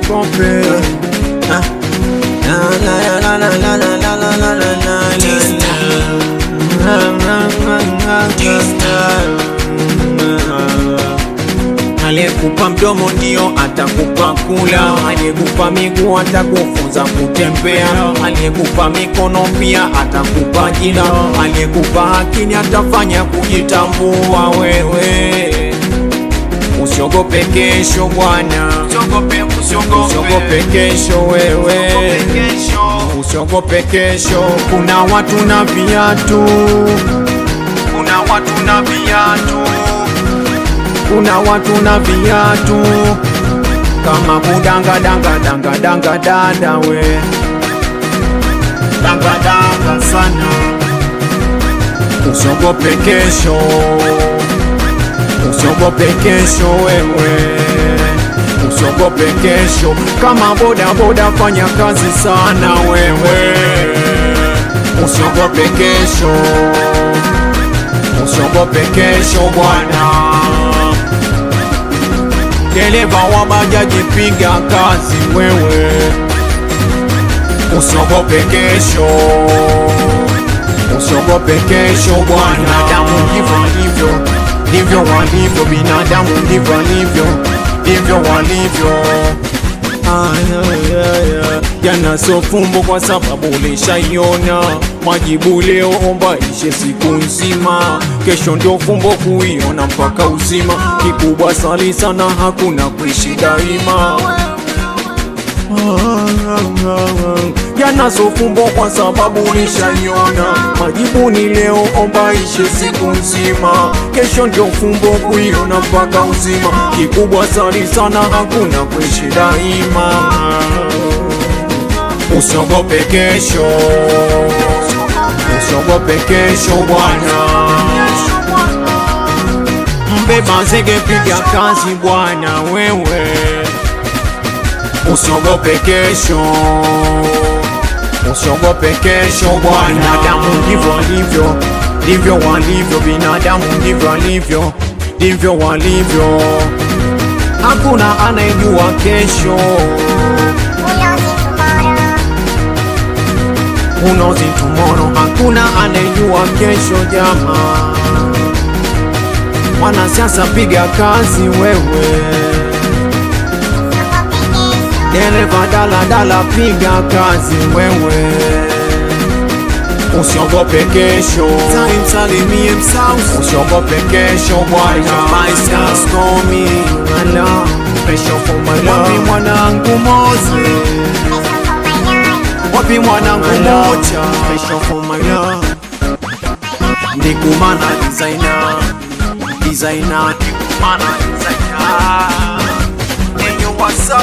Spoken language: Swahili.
usiogope. Aliyekupa mdomo ndio atakupa kula, aliyekupa miguu atakufunza kutembea, aliyekupa mikono pia atakupa jina, aliyekupa akili atafanya kujitambua wewe. Usiogope kesho bwana, usiogope kesho wewe, usiogope kesho. Kuna watu na viatu, kuna watu na viatu, kuna watu na viatu kama kudanga danga danga danga dada we, danga danga sana. Usiogope kesho, usiogope kesho wewe, usiogope kesho. Kama boda boda fanya kazi sana wewe, usiogope kesho, usiogope kesho bwana. Dereva wa bajaji piga kazi wewe, usiogope kesho, usiogope kesho bwana. Binadamu ndivyo walivyo, ndivyo walivyo binadamu, ndivyo walivyo, ndivyo walivyo. Jana sio fumbo kwa sababu ulishaiona, majibu leo omba ishe siku nzima, kesho ndio fumbo kuiona mpaka uzima. Kikubwa sali sana, hakuna kuishi daima. Jana sio fumbo kwa sababu ulishaiona, majibu ni leo omba ishe siku nzima, kesho ndio fumbo kuiona mpaka uzima. Kikubwa sali sana, hakuna kuishi daima. Usiogope kesho, usiogope kesho bwana. Mbeba zege piga kazi bwana wewe, usiogope kesho, usiogope kesho bwana. Binadamu ndivyo walivyo, ndivyo walivyo binadamu, ndivyo walivyo, ndivyo walivyo. Hakuna anayejua kesho, who knows it tomorrow. Hakuna anayejua kesho jama. Wanasiasa piga kazi wewe, dereva dala dala piga kazi wewe, usiogope kesho. Salimie msausi, usiogope kesho bwana. My stars call me Allah, pressure for my love. Wapi mwanangu Mozi, wapi mwanangu moja, pressure for my love. Ndikumana designer, designer, ndikumana designer. Enyo wasa